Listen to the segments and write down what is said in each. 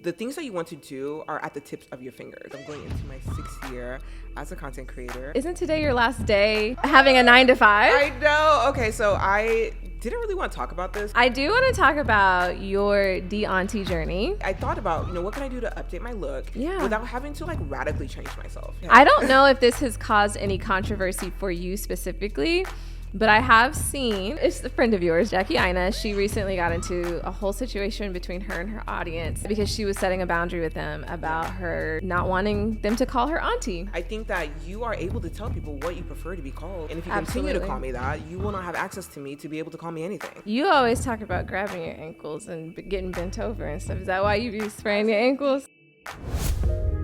the things that you want to do are at the tips of your fingers. I'm going into my 6th year as a content creator. Isn't today your last day having a 9 to 5? I know. Okay, so I didn't really want to talk about this. I do want to talk about your Auntie journey. I thought about, what can I do to update my look without having to radically change myself. I don't know if this has caused any controversy for you specifically, but I have seen, it's a friend of yours, Jackie Ina. She recently got into a whole situation between her and her audience because she was setting a boundary with them about her not wanting them to call her auntie. I think that you are able to tell people what you prefer to be called. And if you continue to call me that, you will not have access to me to be able to call me anything. You always talk about grabbing your ankles and getting bent over and stuff. Is that why you be spraying your ankles?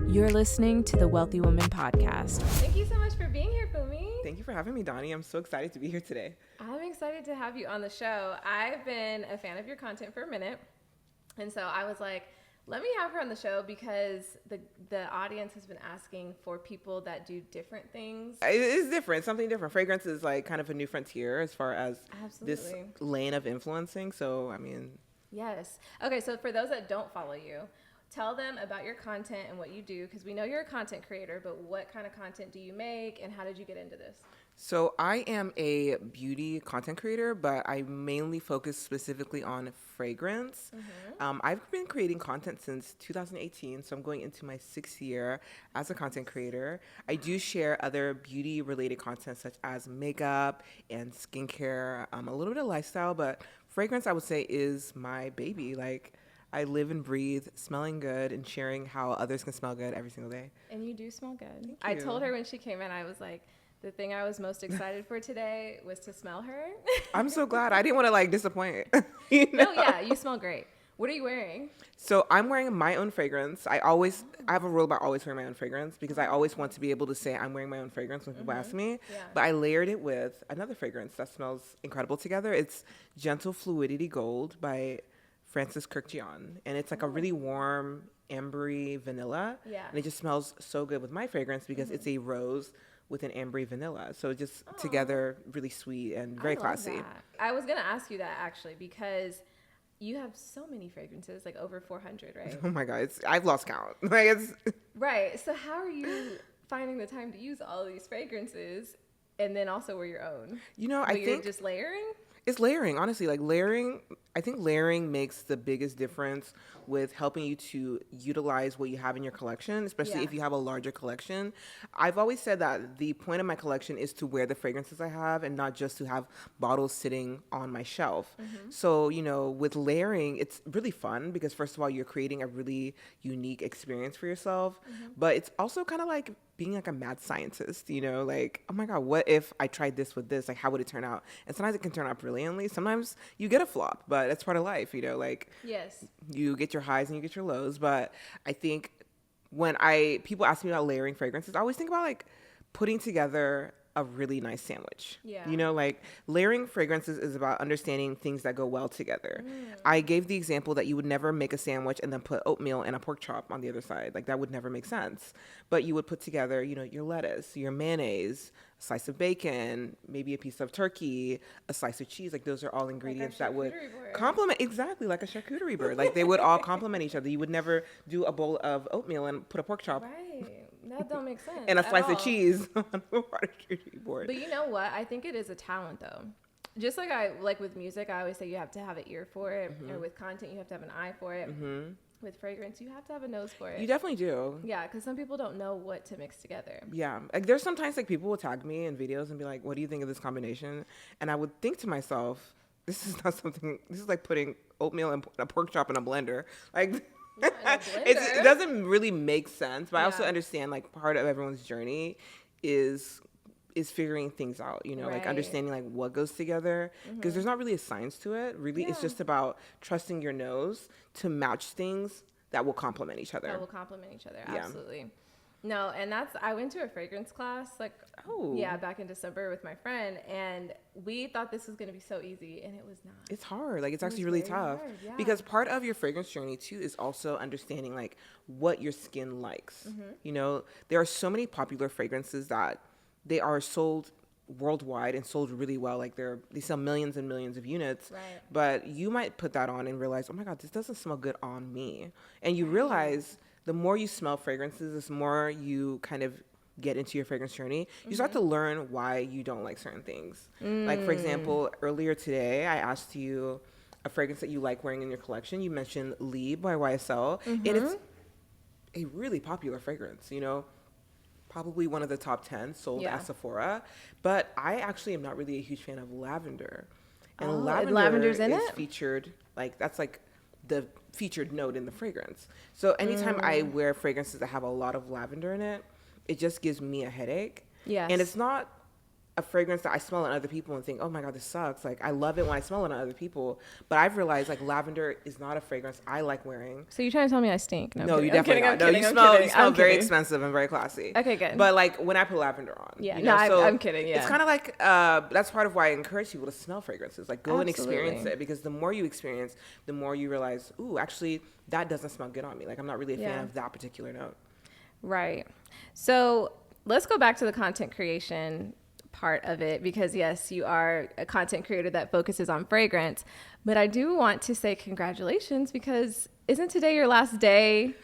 You're listening to the Wealthy Woman Podcast. Thank you so much for being here, Funmi. Thank you for having me, Donnie. I'm so excited to be here today. I'm excited to have you on the show. I've been a fan of your content for a minute. And so I was like, let me have her on the show because the audience has been asking for people that do different things. It is different, something different. Fragrance is kind of a new frontier as far as this lane of influencing. So, Yes. Okay, so for those that don't follow you, tell them about your content and what you do, because we know you're a content creator, but what kind of content do you make and how did you get into this? So I am a beauty content creator, but I mainly focus specifically on fragrance. I've been creating content since 2018, so I'm going into my 6th year as a content creator. I do share other beauty-related content such as makeup and skincare, a little bit of lifestyle, but fragrance, I would say, is my baby. I live and breathe smelling good and sharing how others can smell good every single day. And you do smell good. I told her when she came in, I was like, the thing I was most excited for today was to smell her. I'm so glad. I didn't want to disappoint. No, yeah, you smell great. What are you wearing? So I'm wearing my own fragrance. I have a rule about always wearing my own fragrance because I always want to be able to say I'm wearing my own fragrance when people ask me. Yeah. But I layered it with another fragrance that smells incredible together. It's Gentle Fluidity Gold by Francis Kurkdjian, and it's a really warm, ambery vanilla. Yeah. And it just smells so good with my fragrance because it's a rose with an ambery vanilla. So just together, really sweet and very classy. That. I was gonna ask you that actually because you have so many fragrances, over 400, right? Oh my God, I've lost count. Right. So how are you finding the time to use all of these fragrances and then also wear your own? I think you're just layering? It's layering, honestly. I think layering makes the biggest difference with helping you to utilize what you have in your collection, especially if you have a larger collection. I've always said that the point of my collection is to wear the fragrances I have and not just to have bottles sitting on my shelf. So, with layering, it's really fun because first of all, you're creating a really unique experience for yourself, but it's also kind of like being a mad scientist, oh my God, what if I tried this with this? How would it turn out? And sometimes it can turn out brilliantly. Sometimes you get a flop, but that's part of life, Yes. You get your highs and you get your lows. But I think when people ask me about layering fragrances, I always think about putting together a really nice sandwich. Yeah. Layering fragrances is about understanding things that go well together. I gave the example that you would never make a sandwich and then put oatmeal and a pork chop on the other side. That would never make sense. But you would put together, your lettuce, your mayonnaise, a slice of bacon, maybe a piece of turkey, a slice of cheese. Those are all ingredients that would complement, exactly, like a charcuterie board. They would all complement each other. You would never do a bowl of oatmeal and put a pork chop. Right. That don't make sense. And a slice of cheese on the charcuterie board. But you know what? I think it is a talent, though. Just like with music, I always say you have to have an ear for it. Or with content, you have to have an eye for it. With fragrance, you have to have a nose for it. You definitely do. Yeah, because some people don't know what to mix together. Yeah. There's sometimes people will tag me in videos and be like, what do you think of this combination? And I would think to myself, this is not something, this is like putting oatmeal and a pork chop in a blender. It doesn't really make sense, but I also understand part of everyone's journey is figuring things out, understanding what goes together, because there's not really a science to it. Really, it's just about trusting your nose to match things that will complement each other. Absolutely. No, and I went to a fragrance class back in December with my friend, and we thought this was going to be so easy, and it was not. It's hard. It's actually really tough because part of your fragrance journey too is also understanding what your skin likes. There are so many popular fragrances that they are sold worldwide and sold really well. Like they sell millions and millions of units, right. But you might put that on and realize, oh my God, this doesn't smell good on me. And you realize the more you smell fragrances, the more you kind of get into your fragrance journey, you start to learn why you don't like certain things. Like, for example, earlier today, I asked you a fragrance that you like wearing in your collection. You mentioned Lee by YSL. And it's a really popular fragrance, you know, probably one of the top 10 sold at Sephora. But I actually am not really a huge fan of lavender. And lavender's in is it? featured, like, that's like the featured note in the fragrance. So anytime I wear fragrances that have a lot of lavender in it, it just gives me a headache. Yes. And it's not a fragrance that I smell on other people and think, oh my God, this sucks. Like, I love it when I smell it on other people. But I've realized, like, lavender is not a fragrance I like wearing. So you're trying to tell me I stink? No, you definitely not. No, you smell very expensive and very classy. Okay, good. But, like, when I put lavender on. Yeah, you know, I'm kidding, yeah. It's kind of like, that's part of why I encourage people to smell fragrances. Like, go and experience it. Because the more you experience, the more you realize, ooh, actually, that doesn't smell good on me. Like, I'm not really a fan of that particular note. Right. So let's go back to the content creation part of it, because yes, you are a content creator that focuses on fragrance, but I do want to say congratulations, because isn't today your last day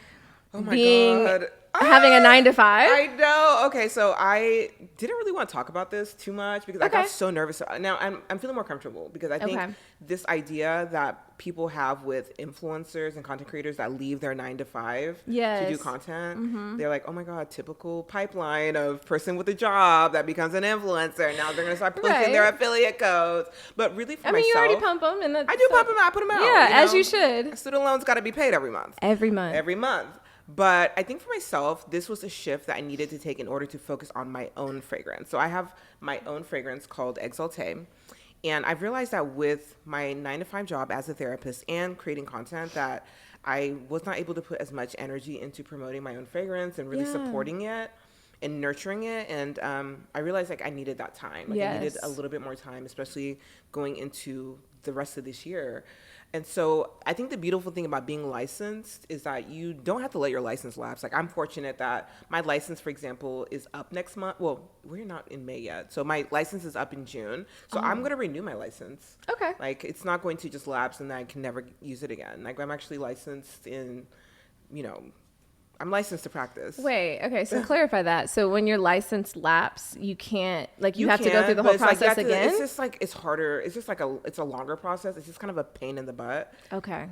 God. Having a 9 to 5? I know. Okay, so I didn't really want to talk about this too much because I got so nervous. Now I'm feeling more comfortable because I think this idea that people have with influencers and content creators that leave their 9 to 5 to do content, they're like, oh my God, typical pipeline of person with a job that becomes an influencer. Now they're gonna start pushing their affiliate codes. But really, for myself, you already pump them, and I do pump them. I put them out. Yeah, you know? as you should. Student loans got to be paid every month. Every month. But I think for myself, this was a shift that I needed to take in order to focus on my own fragrance. So I have my own fragrance called Exalté. And I've realized that with my 9 to 5 job as a therapist and creating content, that I was not able to put as much energy into promoting my own fragrance and really supporting it and nurturing it. And I realized, like, I needed that time. Like, I needed a little bit more time, especially going into the rest of this year. And so I think the beautiful thing about being licensed is that you don't have to let your license lapse. Like, I'm fortunate that my license, for example, is up next month. Well, we're not in May yet. So my license is up in June. So I'm going to renew my license. Okay. Like, it's not going to just lapse and then I can never use it again. Like, I'm actually licensed in, you know, I'm licensed to practice. Wait, okay, so clarify that. So when your license lapse, you can't, like, you have to go through the whole process again? It's just like, it's harder. It's just like it's a longer process. It's just kind of a pain in the butt. Okay.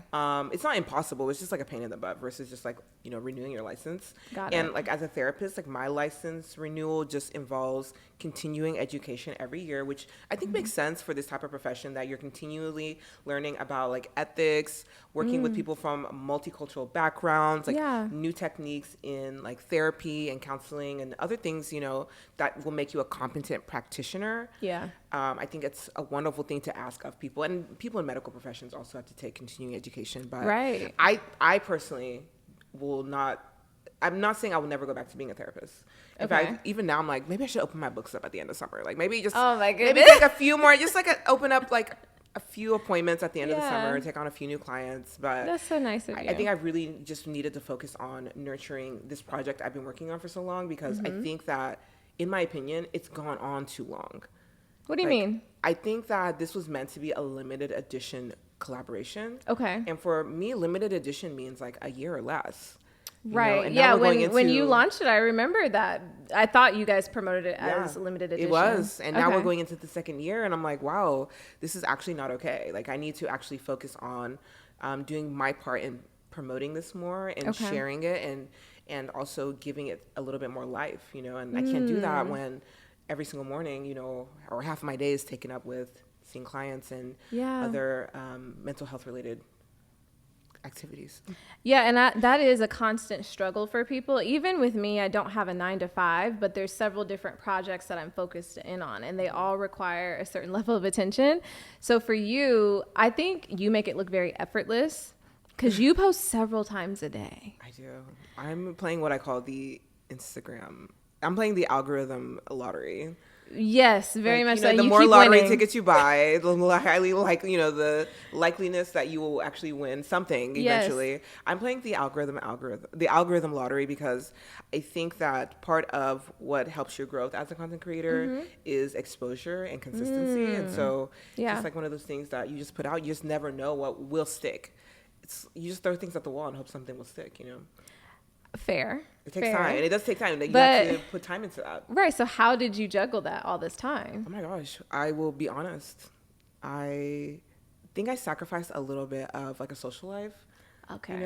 It's not impossible. It's just like a pain in the butt versus just like, you know, renewing your license. Got it. And like, as a therapist, like, my license renewal just involves continuing education every year, which I think makes sense for this type of profession, that you're continually learning about, like, ethics, working with people from multicultural backgrounds, like new techniques in, like, therapy and counseling and other things, you know, that will make you a competent practitioner. Yeah. I think it's a wonderful thing to ask of people, and people in medical professions also have to take continuing education. But I personally will not. I'm not saying I will never go back to being a therapist. In fact, even now I'm like, maybe I should open my books up at the end of summer. Like, maybe just maybe take a few more, just like open up like a few appointments at the end of the summer, take on a few new clients. But that's so nice of you. I think I really just needed to focus on nurturing this project I've been working on for so long, because I think that, in my opinion, it's gone on too long. What do you mean? I think that this was meant to be a limited edition collaboration. Okay. And for me, limited edition means like a year or less. Right. Yeah. When you launched it, I remember that. I thought you guys promoted it as limited edition. It was. And now we're going into the second year, and I'm like, wow, this is actually not okay. Like, I need to actually focus on doing my part in promoting this more and sharing it, and also giving it a little bit more life, you know. And I can't do that when every single morning, you know, or half of my day is taken up with seeing clients and other mental health related activities. Yeah, and that is a constant struggle for people. Even with me, I don't have a 9 to 5, but there's several different projects that I'm focused in on, and they all require a certain level of attention. So for you, I think you make it look very effortless, because you post several times a day. I do. I'm playing what I call the Instagram. I'm playing the algorithm lottery. Yes, very much so. The you more keep lottery winning. tickets you buy, the more highly the likeliness that you will actually win something eventually. Yes. I'm playing the algorithm lottery because I think that part of what helps your growth as a content creator is exposure and consistency. And so it's just like one of those things that you just put out. You just never know what will stick. You just throw things at the wall and hope something will stick, Fair. It takes time, and it does take time. You But- have to put time into that. Right. So how did you juggle that all this time? Oh my gosh, I will be honest. I think I sacrificed a little bit of like a social life. Okay.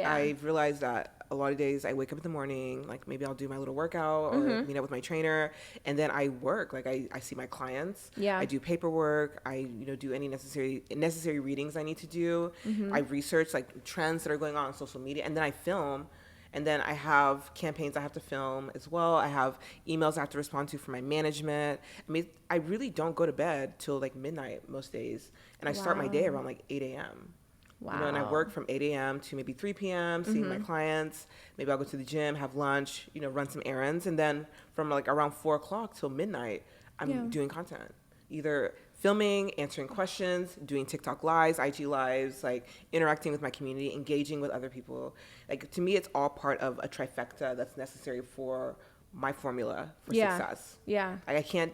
I've realized that a lot of days I wake up in the morning, like maybe I'll do my little workout or meet up with my trainer, and then I work. Like I see my clients. Yeah. I do paperwork. I do any necessary readings I need to do. I research like trends that are going on social media, and then I film. And then I have campaigns I have to film as well. I have emails I have to respond to for my management. I mean, I really don't go to bed till like midnight most days. And I start my day around like 8 a.m. Wow. And I work from 8 a.m. to maybe 3 p.m., seeing my clients. Maybe I'll go to the gym, have lunch, run some errands. And then from like around 4 o'clock till midnight, I'm doing content. Either filming, answering questions, doing TikTok lives, IG lives, like interacting with my community, engaging with other people. Like to me, it's all part of a trifecta that's necessary for my formula for success. Yeah. Like I can't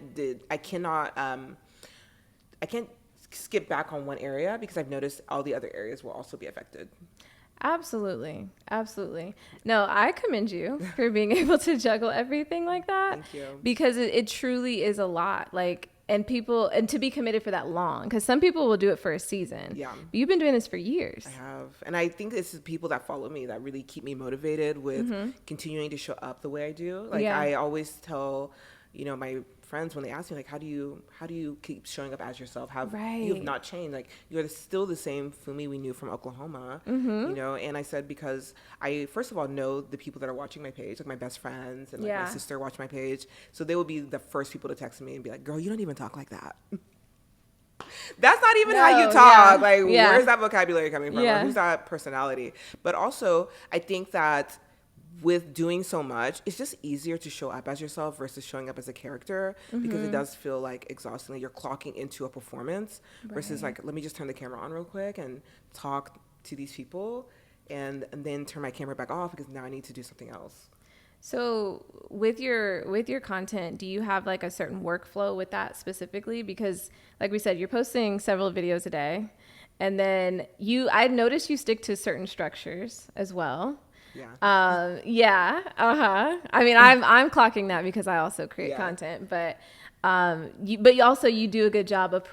skip back on one area because I've noticed all the other areas will also be affected. Absolutely. Absolutely. No, I commend you for being able to juggle everything like that. Thank you. Because it truly is a lot. Like, and to be committed for that long, because some people will do it for a season. Yeah. But you've been doing this for years. I have. And I think this is people that follow me that really keep me motivated with continuing to show up the way I do. Like I always tell, my friends when they ask me like, how do you keep showing up as yourself? You have not changed. Like you're still the same Funmi we knew from Oklahoma, and I said, because I, first of all, know the people that are watching my page, like my best friends and like my sister watch my page. So they will be the first people to text me and be like, girl, you don't even talk like that. That's not even how you talk. Where's that vocabulary coming from? Or who's that personality? But also, I think that with doing so much, it's just easier to show up as yourself versus showing up as a character because it does feel like exhausting. Like you're clocking into a performance versus like, let me just turn the camera on real quick and talk to these people and then turn my camera back off because now I need to do something else. So with your content, do you have like a certain workflow with that specifically? Because like we said, you're posting several videos a day, and then I noticed you stick to certain structures as well. Yeah. I mean, I'm clocking that because I also create content, but you do a good job of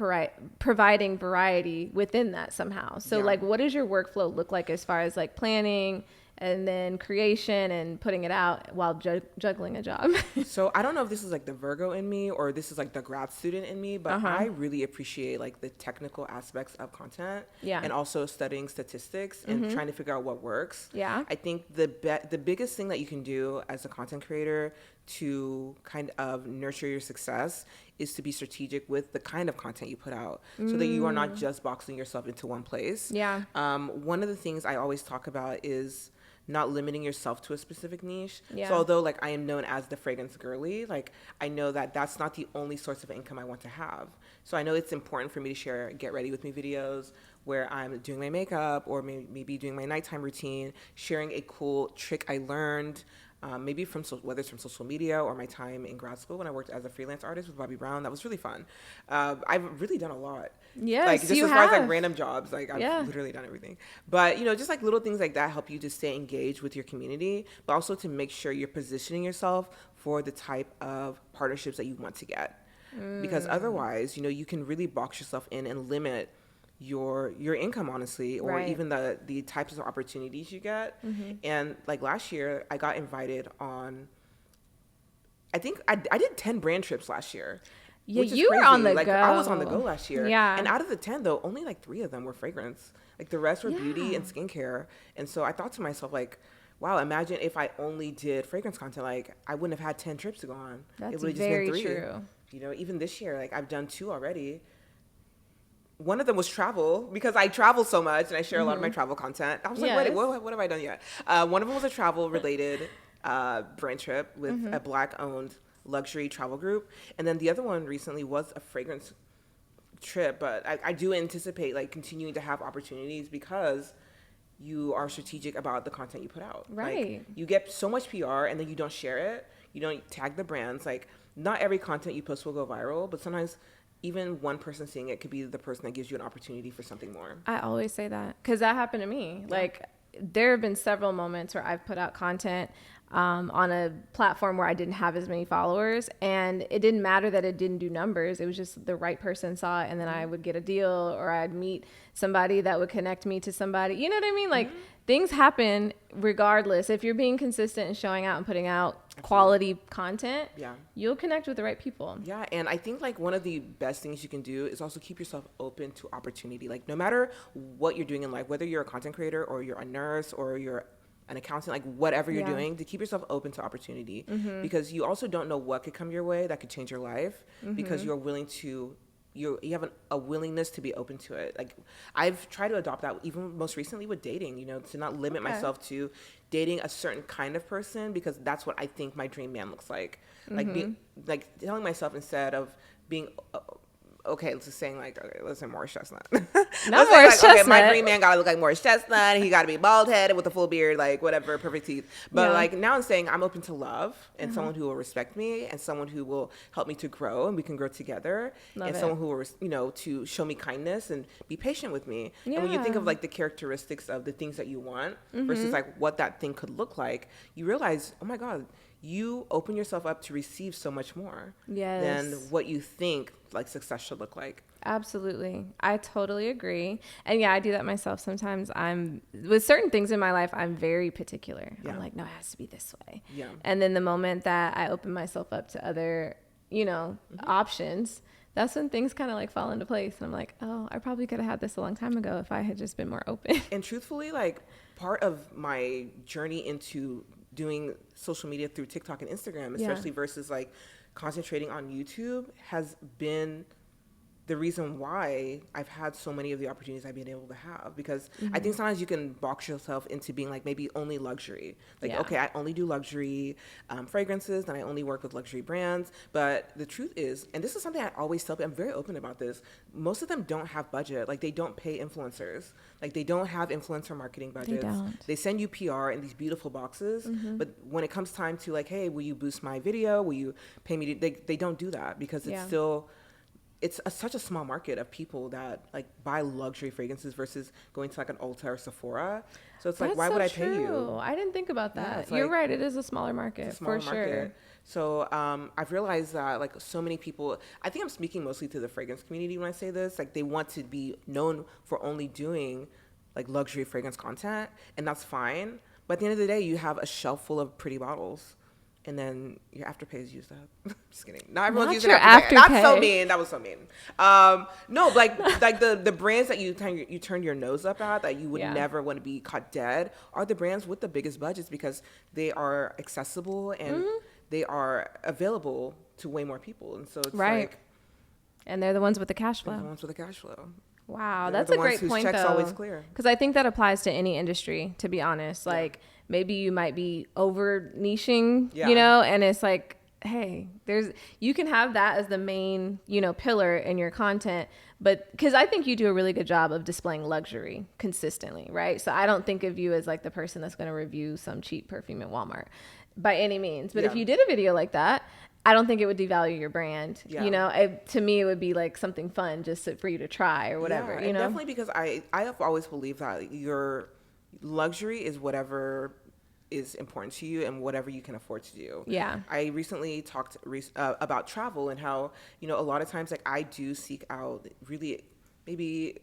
providing variety within that somehow. So like, what does your workflow look like as far as like planning and then creation and putting it out while juggling a job? So I don't know if this is like the Virgo in me or this is like the grad student in me, but I really appreciate like the technical aspects of content and also studying statistics and trying to figure out what works. Yeah. I think the biggest thing that you can do as a content creator to kind of nurture your success is to be strategic with the kind of content you put out so that you are not just boxing yourself into one place. Yeah. One of the things I always talk about is not limiting yourself to a specific niche. Yeah. So although like I am known as the fragrance girly, like I know that that's not the only source of income I want to have. So I know it's important for me to share get ready with me videos where I'm doing my makeup or maybe doing my nighttime routine, sharing a cool trick I learned, maybe whether it's from social media or my time in grad school when I worked as a freelance artist with Bobby Brown. That was really fun. I've really done a lot. Yes, like just as far as like random jobs, like I've literally done everything. But just like little things like that help you to stay engaged with your community, but also to make sure you're positioning yourself for the type of partnerships that you want to get. Because otherwise, you can really box yourself in and limit your income, honestly, or even the types of opportunities you get. And like last year, I got invited on, I think I did 10 brand trips last year. Yeah, you were on the go. I was on the go last year. Yeah. And out of the 10, though, only like 3 of them were fragrance. Like the rest were beauty and skincare. And so I thought to myself, like, wow, imagine if I only did fragrance content. Like I wouldn't have had 10 trips to go on. That's it would have just very been 3. true. Even this year, like I've done 2 already. One of them was travel because I travel so much and I share a lot of my travel content. I was like, wait, what have I done yet? One of them was a travel related brand trip with a Black owned luxury travel group. And then the other one recently was a fragrance trip, but I do anticipate like continuing to have opportunities because you are strategic about the content you put out. Right. Like, you get so much PR and then you don't share it. You don't tag the brands. Like, not every content you post will go viral, but sometimes even one person seeing it could be the person that gives you an opportunity for something more. I always say that because that happened to me. Yeah. Like, there have been several moments where I've put out content on a platform where I didn't have as many followers, and it didn't matter that it didn't do numbers. It was just the right person saw it, and then I would get a deal, or I'd meet somebody that would connect me to somebody. You know what I mean? Like, things happen regardless. If you're being consistent and showing out and putting out quality content, you'll connect with the right people. Yeah, and I think like one of the best things you can do is also keep yourself open to opportunity. Like, no matter what you're doing in life, whether you're a content creator or you're a nurse or you're an accountant, like whatever you're doing, to keep yourself open to opportunity, because you also don't know what could come your way that could change your life, because you're willing to, you have a willingness to be open to it. Like, I've tried to adopt that even most recently with dating, you know, to not limit myself to dating a certain kind of person, because that's what I think my dream man looks like. Like, telling myself, instead of being okay, just saying like, okay, let's say Morris Chestnut. Not Morris Chestnut. Okay, my dream man gotta look like Morris Chestnut. He gotta be bald headed with a full beard, like whatever, perfect teeth. But like, now I'm saying I'm open to love and someone who will respect me, and someone who will help me to grow and we can grow together. Someone who will, you know, to show me kindness and be patient with me. And when you think of like the characteristics of the things that you want versus like what that thing could look like, you realize, oh my God, you open yourself up to receive so much more than what you think like success should look like. Absolutely. I totally agree. And yeah, I do that myself. Sometimes with certain things in my life, I'm very particular. I'm like, no, it has to be this way. And then the moment that I open myself up to other, you know, options, that's when things kind of like fall into place. And I'm like, oh, I probably could have had this a long time ago if I had just been more open. And truthfully, like, part of my journey into doing social media through TikTok and Instagram, especially versus like concentrating on YouTube, has been the reason why I've had so many of the opportunities I've been able to have. Because I think sometimes you can box yourself into being like maybe only luxury. Like, okay, I only do luxury fragrances, and I only work with luxury brands. But the truth is, and this is something I always tell people, I'm very open about this, most of them don't have budget. Like, they don't pay influencers. Like, they don't have influencer marketing budgets. They send you PR in these beautiful boxes. But when it comes time to like, hey, will you boost my video? Will you pay me? They don't do that, because it's still... It's such a small market of people that like buy luxury fragrances versus going to like an Ulta or Sephora. So it's like, why would I pay you? I didn't think about that. You're right. It is a smaller market for sure. So I've realized that like so many people, I think I'm speaking mostly to the fragrance community when I say this, like they want to be known for only doing like luxury fragrance content, and that's fine. But at the end of the day, you have a shelf full of pretty bottles. And then your Afterpay is used up. Just kidding. Not everyone's using Afterpay. That's so mean. That was so mean. No, like the brands that you turn your nose up at, that you would never want to be caught dead, are the brands with the biggest budgets, because they are accessible and they are available to way more people. And so it's like, and they're the ones with the cash flow. They're the ones with the cash flow. Wow, that's a great point, though. Always clear. Because I think that applies to any industry, to be honest. Like, maybe you might be over niching, you know, and it's like, hey, you can have that as the main, you know, pillar in your content. But because I think you do a really good job of displaying luxury consistently, right? So I don't think of you as like the person that's going to review some cheap perfume at Walmart by any means. But if you did a video like that, I don't think it would devalue your brand. You know, to me, it would be like something fun just for you to try or whatever, you know? Definitely, because I have always believed that your luxury is whatever is important to you and whatever you can afford to do. I recently talked about travel and how, you know, a lot of times like I do seek out really maybe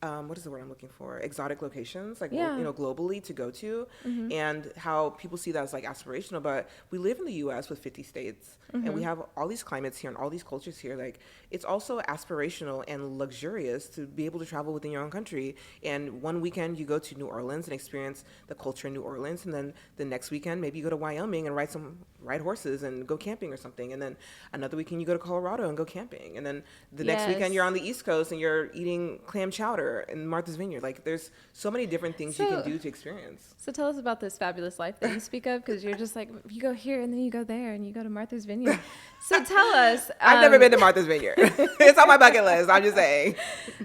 what is the word I'm looking for? Exotic locations, like, you know, globally to go to, and how people see that as like aspirational. But we live in the U.S. with 50 states, and we have all these climates here and all these cultures here. Like, it's also aspirational and luxurious to be able to travel within your own country. And one weekend you go to New Orleans and experience the culture in New Orleans, and then the next weekend maybe you go to Wyoming and ride horses and go camping or something. And then another weekend you go to Colorado and go camping. And then the next weekend you're on the East Coast and you're eating clam chowder. water in Martha's Vineyard. Like there's so many different things you can do to experience. So tell us about this fabulous life that you speak of, because you're just like, you go here and then you go there and you go to Martha's Vineyard. So tell us. I've never been to Martha's Vineyard. It's on my bucket list. I'm just saying.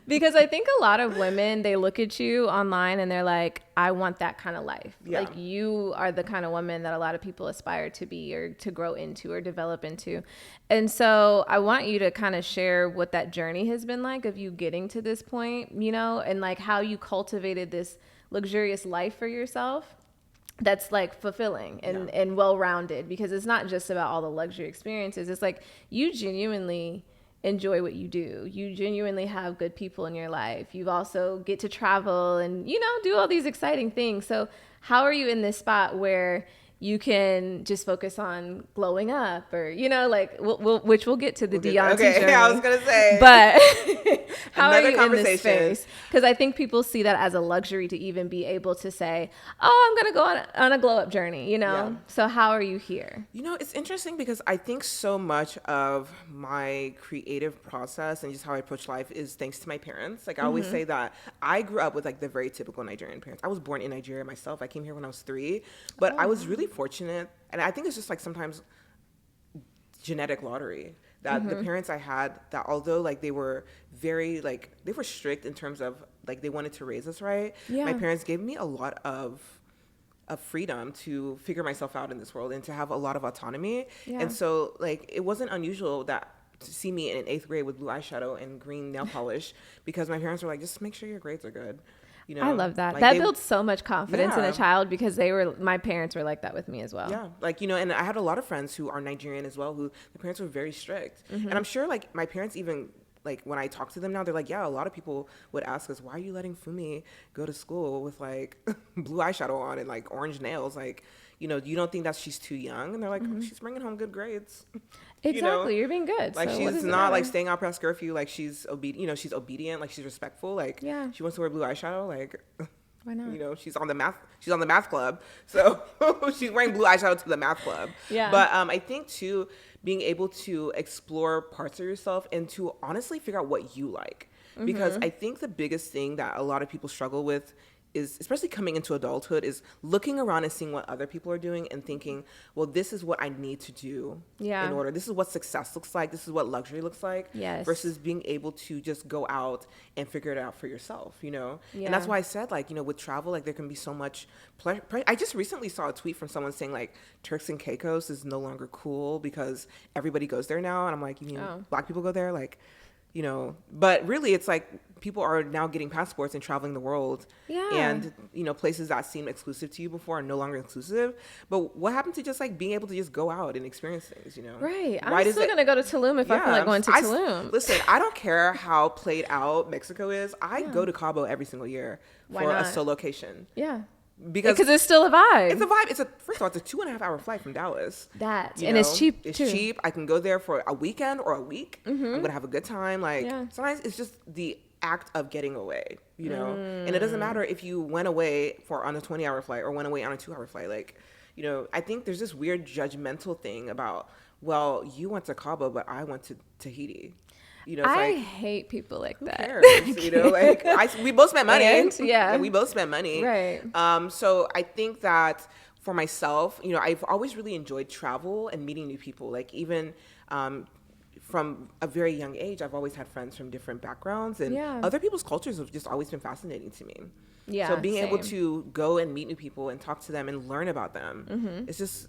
Because I think a lot of women, they look at you online and they're like, I want that kind of life. Yeah. Like you are the kind of woman that a lot of people aspire to be or to grow into or develop into. And so I want you to kind of share what that journey has been like of you getting to this point, you know, and like how you cultivated this luxurious life for yourself that's like fulfilling and well-rounded, because it's not just about all the luxury experiences. It's like you genuinely enjoy what you do. You genuinely have good people in your life. You also get to travel and, you know, do all these exciting things. So how are you in this spot where you can just focus on glowing up, or, you know, like which we'll get to the Auntie journey. I was going to say. But how are you in this space? Because I think people see that as a luxury to even be able to say, oh, I'm going to go on a glow up journey, you know? Yeah. So how are you here? You know, it's interesting because I think so much of my creative process and just how I approach life is thanks to my parents. Like I always say that I grew up with like the very typical Nigerian parents. I was born in Nigeria myself. I came here when I was 3, but I was really fortunate, and I think it's just like sometimes genetic lottery that the parents I had, that although like they were very like they were strict in terms of like they wanted to raise us right, my parents gave me a lot of freedom to figure myself out in this world and to have a lot of autonomy. And so like it wasn't unusual that to see me in 8th grade with blue eyeshadow and green nail polish, because my parents were like, just make sure your grades are good. You know, I love that. Like that builds so much confidence in a child, because my parents were like that with me as well. Yeah. Like, you know, and I had a lot of friends who are Nigerian as well, who the parents were very strict. And I'm sure like my parents even, like when I talk to them now, they're like, yeah, a lot of people would ask us, why are you letting Funmi go to school with like blue eyeshadow on and like orange nails? Like, you know, you don't think that she's too young? And they're like, she's bringing home good grades. Exactly. You know? You're being good. Like so she's not like staying out past curfew. Like she's obedient, you know, she's obedient, like she's respectful. Like she wants to wear blue eyeshadow. Like, why not? You know, she's on the math club. So she's wearing blue eyeshadow to the math club. Yeah. But I think too, being able to explore parts of yourself and to honestly figure out what you like. Because I think the biggest thing that a lot of people struggle with is, especially coming into adulthood, is looking around and seeing what other people are doing and thinking, well, this is what I need to do in order. This is what success looks like. This is what luxury looks like. Yes. Versus being able to just go out and figure it out for yourself, you know? And that's why I said, like, you know, with travel, like there can be so much pleasure. I just recently saw a tweet from someone saying like Turks and Caicos is no longer cool because everybody goes there now. And I'm like, you mean Black people go there? Like, you know, but really it's like people are now getting passports and traveling the world. Yeah. And, you know, places that seemed exclusive to you before are no longer exclusive. But what happened to just like being able to just go out and experience things, you know? Right. I'm still going to go to Tulum if I feel like going to Tulum. Listen, I don't care how played out Mexico is. I go to Cabo every single year for a solocation. Yeah. Because it's still a vibe. It's a vibe. First of all, it's a 2.5-hour flight from Dallas. And it's cheap too. It's cheap. I can go there for a weekend or a week. I'm gonna have a good time. Like sometimes it's just the act of getting away, you know. And it doesn't matter if you went away on a 20-hour flight or went away on a 2-hour flight. Like, you know, I think there's this weird judgmental thing about, well, you went to Cabo, but I went to Tahiti. You know, I hate people like that. Cares, you know, like we both spent money. We both spent money. Right. So I think that for myself, you know, I've always really enjoyed travel and meeting new people. Like even from a very young age, I've always had friends from different backgrounds, and other people's cultures have just always been fascinating to me. Yeah. So being able to go and meet new people and talk to them and learn about them, it's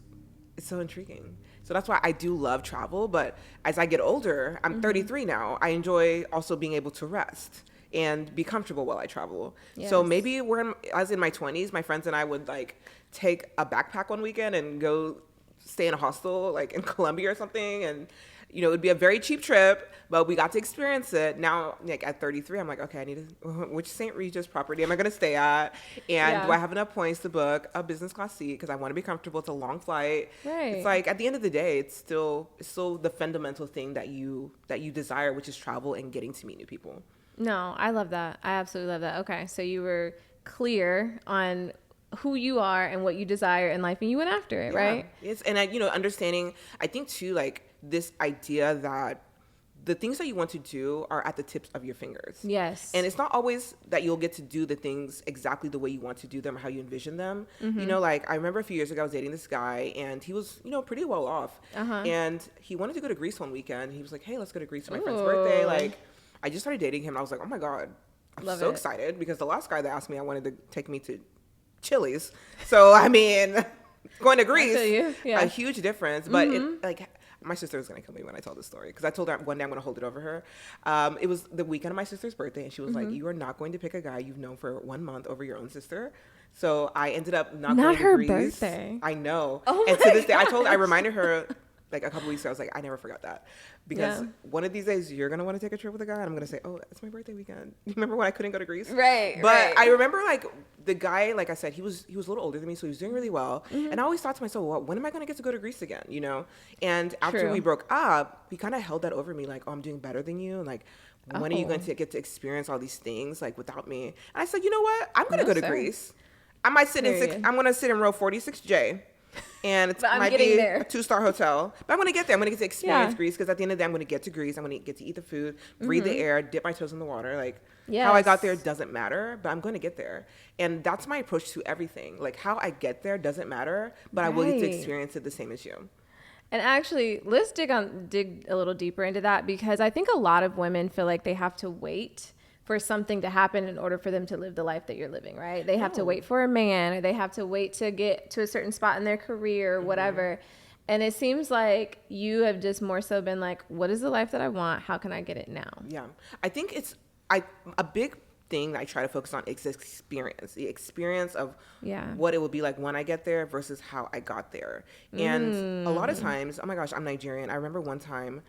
so intriguing. So that's why I do love travel. But as I get older, I'm 33 now, I enjoy also being able to rest and be comfortable while I travel. Yes. So maybe as in my 20s, my friends and I would like take a backpack one weekend and go stay in a hostel like in Colombia or something. And, you know, it would be a very cheap trip, but we got to experience it. Now, like at 33, I'm like, okay, which St. Regis property am I going to stay at? And do I have enough points to book a business class seat? Because I want to be comfortable. It's a long flight. Right. It's like at the end of the day, it's still the fundamental thing that you desire, which is travel and getting to meet new people. No, I love that. I absolutely love that. Okay. So you were clear on who you are and what you desire in life, and you went after it, right? Yes. And you know, understanding, I think too, like this idea that the things that you want to do are at the tips of your fingers. Yes. And it's not always that you'll get to do the things exactly the way you want to do them or how you envision them. You know, like I remember a few years ago I was dating this guy and he was, you know, pretty well off. And he wanted to go to Greece one weekend. He was like, hey, let's go to Greece for my friend's birthday. Like, I just started dating him and I was like, oh my God, I'm so excited, because the last guy that asked me, I wanted to take me to Chili's. So, I mean, going to Greece, a huge difference. But it, like, my sister is going to kill me when I tell this story, because I told her one day I'm going to hold it over her. It was the weekend of my sister's birthday, and she was like, you are not going to pick a guy you've known for 1 month over your own sister. So I ended up not going to Greece. Not her birthday. I know. Oh, and to this day, I reminded her like a couple weeks ago, I was like, I never forgot that. Because one of these days you're going to want to take a trip with a guy and I'm going to say, oh, it's my birthday weekend. You remember when I couldn't go to Greece? Right. But I remember like the guy, like I said, he was a little older than me, so he was doing really well. And I always thought to myself, well, when am I going to get to go to Greece again? You know? And after we broke up, he kind of held that over me, like, oh, I'm doing better than you. And like, when are you going to get to experience all these things like without me? And I said, you know what? I'm going to go to Greece. I might sit I'm going to sit in row 46J. And it might be a 2-star hotel. But I'm going to get there. I'm going to get to experience Greece, because at the end of the day, I'm going to get to Greece. I'm going to get to eat the food, breathe the air, dip my toes in the water. Like, how I got there doesn't matter, but I'm going to get there. And that's my approach to everything. Like, how I get there doesn't matter, but I will get to experience it the same as you. And actually, let's dig a little deeper into that, because I think a lot of women feel like they have to wait for something to happen in order for them to live the life that you're living, right? They have to wait for a man, or they have to wait to get to a certain spot in their career or whatever. And it seems like you have just more so been like, what is the life that I want? How can I get it now? Yeah. I think it's a big thing that I try to focus on is the experience of what it will be like when I get there versus how I got there. And a lot of times, oh my gosh, I'm Nigerian. I remember one time,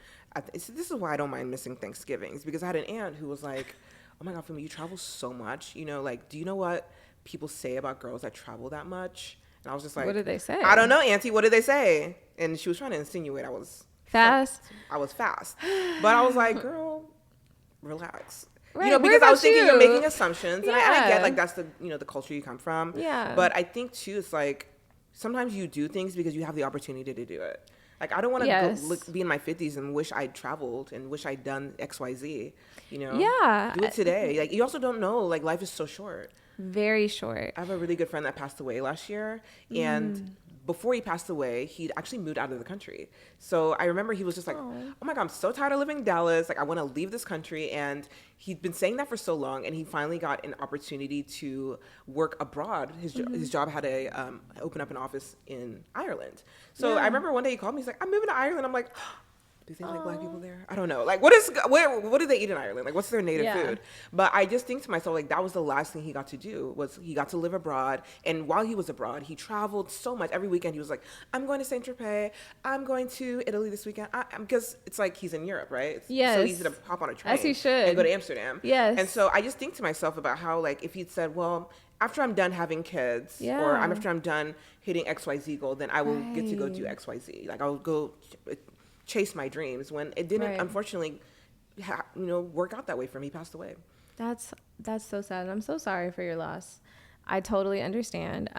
this is why I don't mind missing Thanksgivings, because I had an aunt who was like, oh my God, Funmi, you travel so much. You know, like, do you know what people say about girls that travel that much? And I was just like, what did they say? I don't know, Auntie, what did they say? And she was trying to insinuate I was fast. I was fast. But I was like, girl, relax. Right. You know, because I was thinking you're making assumptions. And I get, like, that's the, you know, the culture you come from. Yeah. But I think, too, it's like, sometimes you do things because you have the opportunity to do it. Like, I don't want to be in my 50s and wish I'd traveled and wish I'd done XYZ, you know? Yeah. Do it today. Like, you also don't know, like, life is so short. Very short. I have a really good friend that passed away last year, and before he passed away, he'd actually moved out of the country. So I remember he was just like, oh my God, I'm so tired of living in Dallas. Like, I want to leave this country. And he'd been saying that for so long, and he finally got an opportunity to work abroad. His job had to open up an office in Ireland. So I remember one day he called me. He's like, I'm moving to Ireland. I'm like, do they like black people there? I don't know. Like, what do they eat in Ireland? Like, what's their native food? But I just think to myself, like, that was the last thing he got to do, was he got to live abroad. And while he was abroad, he traveled so much. Every weekend he was like, I'm going to Saint Tropez. I'm going to Italy this weekend. Because it's like he's in Europe, right? It's so easy to hop on a train. As he should. And go to Amsterdam. Yes. And so I just think to myself about how, like, if he'd said, well, after I'm done having kids, or after I'm done hitting XYZ goal, then I will get to go do XYZ. Like, I'll go chase my dreams, when it didn't unfortunately work out that way for me. He passed away. That's so sad, and I'm so sorry for your loss. I totally understand.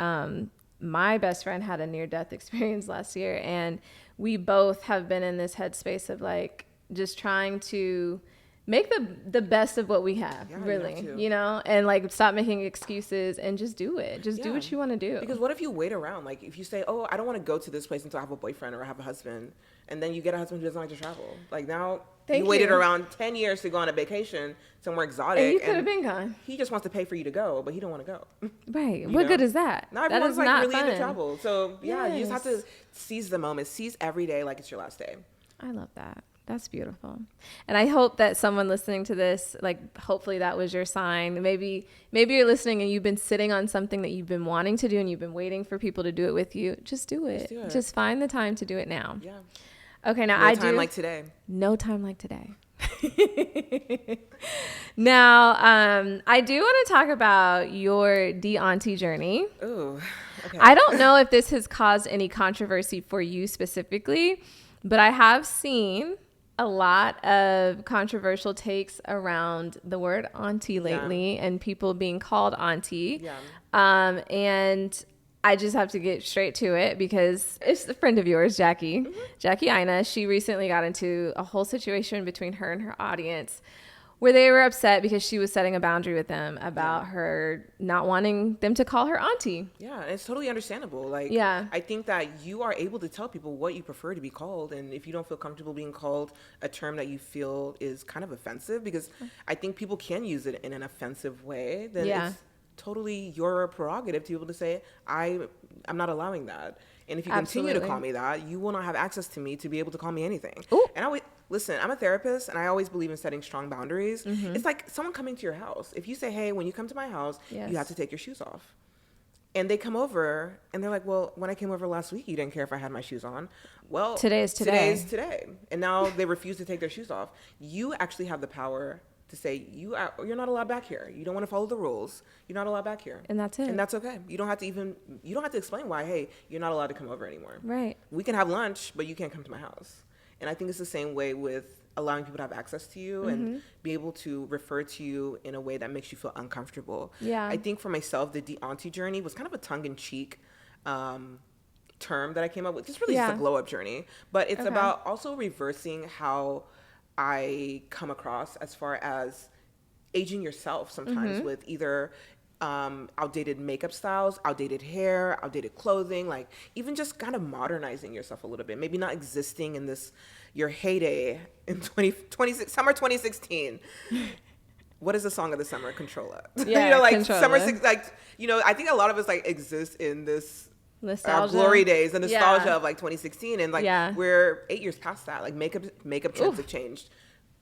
My best friend had a near-death experience last year, and we both have been in this headspace of like just trying to make the best of what we have, really, you know, and like stop making excuses and just do it. Just do what you want to do. Because what if you wait around? Like, if you say, oh, I don't want to go to this place until I have a boyfriend or I have a husband, and then you get a husband who doesn't like to travel. Like, now you waited around 10 years to go on a vacation somewhere exotic. And you could have been gone. He just wants to pay for you to go, but he don't want to go. Right. What good is that? Now everyone's like really into travel. So you just have to seize the moment. Seize every day like it's your last day. I love that. That's beautiful. And I hope that someone listening to this, like, hopefully that was your sign. Maybe you're listening and you've been sitting on something that you've been wanting to do and you've been waiting for people to do it with you. Just do it. Just find the time to do it now. Yeah. Okay, now no time like today. No time like today. Now, I do want to talk about your Auntie journey. Ooh, okay. I don't know if this has caused any controversy for you specifically, but I have seen a lot of controversial takes around the word auntie lately, and people being called auntie. Yeah. And I just have to get straight to it because it's a friend of yours, Jackie. Jackie Ina. She recently got into a whole situation between her and her audience where they were upset because she was setting a boundary with them about her not wanting them to call her auntie. Yeah, it's totally understandable. Like, I think that you are able to tell people what you prefer to be called, and if you don't feel comfortable being called a term that you feel is kind of offensive, because I think people can use it in an offensive way, then it's totally your prerogative to be able to say, I'm not allowing that. And if you continue to call me that, you will not have access to me to be able to call me anything. Ooh. And listen, I'm a therapist, and I always believe in setting strong boundaries. It's like someone coming to your house. If you say, hey, when you come to my house, you have to take your shoes off. And they come over, and they're like, well, when I came over last week, you didn't care if I had my shoes on. Well, today is today. And now they refuse to take their shoes off. You actually have the power to say, you're not allowed back here. You don't want to follow the rules. You're not allowed back here. And that's it. And that's okay. You don't have to explain why, hey, you're not allowed to come over anymore. Right. We can have lunch, but you can't come to my house. And I think it's the same way with allowing people to have access to you and be able to refer to you in a way that makes you feel uncomfortable. Yeah. I think for myself, the Auntie journey was kind of a tongue-in-cheek term that I came up with. It's really just a glow-up journey. But it's about also reversing how I come across as far as aging yourself sometimes with either outdated makeup styles, outdated hair, outdated clothing, like even just kind of modernizing yourself a little bit. Maybe not existing in your heyday in summer 2016. What is the song of the summer? Controlla. Yeah, Controlla. I think a lot of us exist in this nostalgia, glory days, and nostalgia of 2016, and we're 8 years past that. Like makeup trends have changed,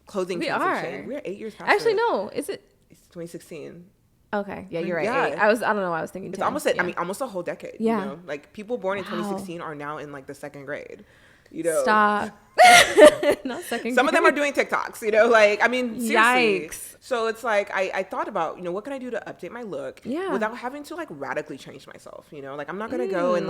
clothing trends have changed. We're 8 years past. Actually, no, is it? It's 2016. Okay, yeah, you're right. Yeah. I don't know why I was thinking. It's 10. Almost a whole decade. Yeah, you know? Like people born in 2016 are now in the second grade. Stop. Not second grade. Some of them are doing TikToks, seriously. Yikes. So it's I thought about, what can I do to update my look without having to radically change myself, I'm not going to go and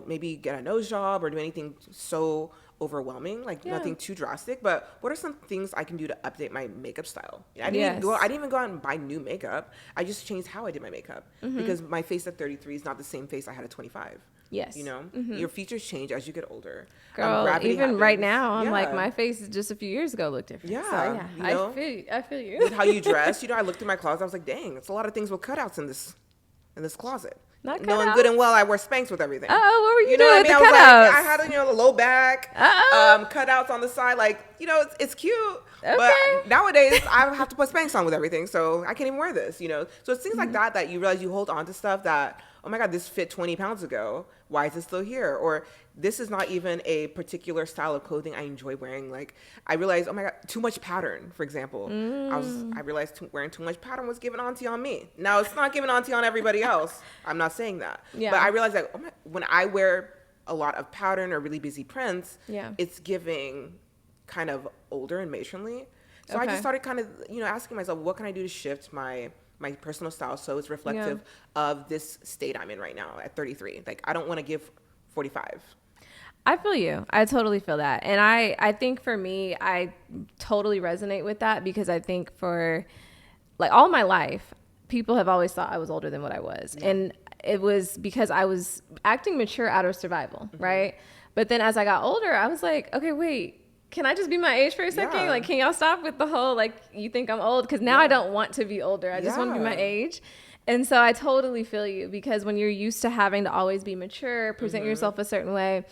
maybe get a nose job or do anything so overwhelming, nothing too drastic, but what are some things I can do to update my makeup style? I didn't even go out and buy new makeup. I just changed how I did my makeup because my face at 33 is not the same face I had at 25. Yes. Your features change as you get older. Girl, even happens. Right now, I'm my face just a few years ago looked different. Yeah. So, I feel you. With how you dress, I looked through my closet, I was like, dang, it's a lot of things with cutouts in this closet. Not knowing good and well I wear Spanx with everything. Oh, what were you doing with the cutouts? I had a low back, cutouts on the side, it's cute. Okay. But nowadays I have to put Spanx on with everything, so I can't even wear this. So it's things like that you realize you hold on to stuff that, oh my God, this fit 20 pounds ago. Why is it still here? Or this is not even a particular style of clothing I enjoy wearing. I realized, oh my God, too much pattern, for example. I realized wearing too much pattern was giving auntie on me. Now, it's not giving auntie on everybody else. I'm not saying that. Yeah. But I realized when I wear a lot of pattern or really busy prints, it's giving kind of older and matronly. So I just started kind of, asking myself, what can I do to shift my personal style so it's reflective of this state I'm in right now at 33. I don't want to give 45. I feel you. I totally feel that. And I think for me, I totally resonate with that because I think for all my life, people have always thought I was older than what I was. Yeah. And it was because I was acting mature out of survival, right? But then as I got older, I was like, okay, wait. Can I just be my age for a second? Yeah. Can y'all stop with the whole, you think I'm old? Because now I don't want to be older. I just want to be my age. And so I totally feel you because when you're used to having to always be mature, present yourself a certain way,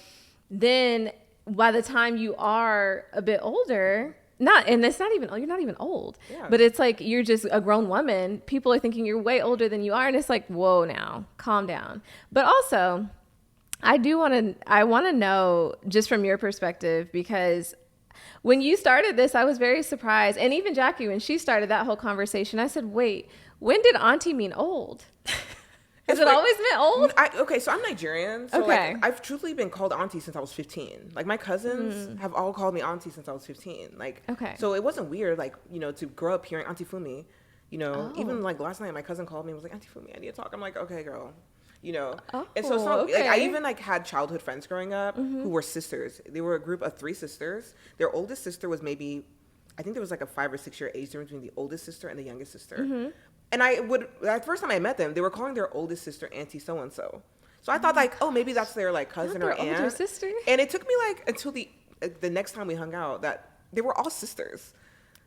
then by the time you are a bit older, you're not even old, but it's you're just a grown woman. People are thinking you're way older than you are. And it's whoa, now calm down. But also I want to know just from your perspective, because when you started this, I was very surprised. And even Jackie, when she started that whole conversation, I said, wait, when did auntie mean old? Has it always meant old? So I'm Nigerian. So I've truthfully been called auntie since I was 15. My cousins have all called me auntie since I was 15. So it wasn't weird, to grow up hearing Auntie Funmi. Even last night, my cousin called me and was like, Auntie Funmi, I need to talk. I'm like, okay, girl. And so it's not I even had childhood friends growing up who were sisters. They were a group of 3 sisters. Their oldest sister was maybe, I think there was a 5 or 6 year age difference between the oldest sister and the youngest sister. And at first time I met them, they were calling their oldest sister Auntie so-and-so. So I thought like, oh, maybe that's their like cousin or aunt. Older sister. And it took me like until the next time we hung out that they were all sisters.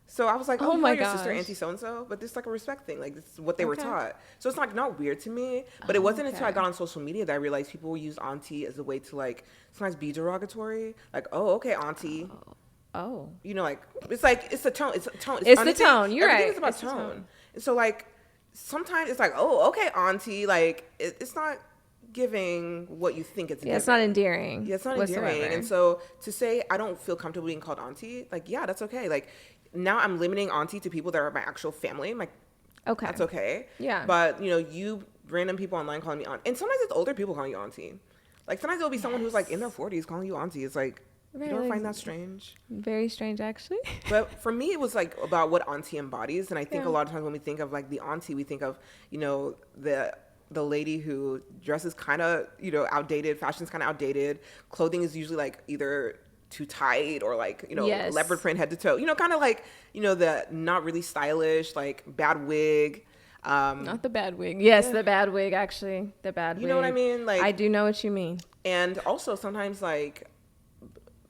So I was like, oh, your sister Auntie so-and-so. But it's like a respect thing. Like, this is what they were taught. So it's like not weird to me. But it wasn't until I got on social media that I realized people will use auntie as a way to like sometimes be derogatory. Like, oh, okay, auntie. Oh. You know, like, it's like, it's the tone. It's the tone. It's the tone. You're right. Everything is about tone. And so like, sometimes it's like, oh, okay, auntie. Like, it's not giving what you think it's giving. It's not endearing. Yeah, it's not endearing. And so to say I don't feel comfortable being called auntie, like, yeah, that's okay. Like, now I'm limiting auntie to people that are my actual family. I'm like, okay, that's okay. Yeah. But, you know, you random people online calling me aunt. And sometimes it's older people calling you auntie. Like, sometimes there'll be someone who's like in their 40s calling you auntie. It's like, you don't find that strange? Very strange, actually. But for me, it was like about what auntie embodies. And I think a lot of times when we think of like the auntie, we think of, you know, the lady who dresses kind of, you know, outdated, fashion's kind of outdated. Clothing is usually like either too tight or like, you know, leopard print head to toe, you know, kind of like, you know, the not really stylish, like bad wig. Not the bad wig. Yes, the bad wig, actually. The bad wig. You know what I mean? Like, I do know what you mean. And also sometimes like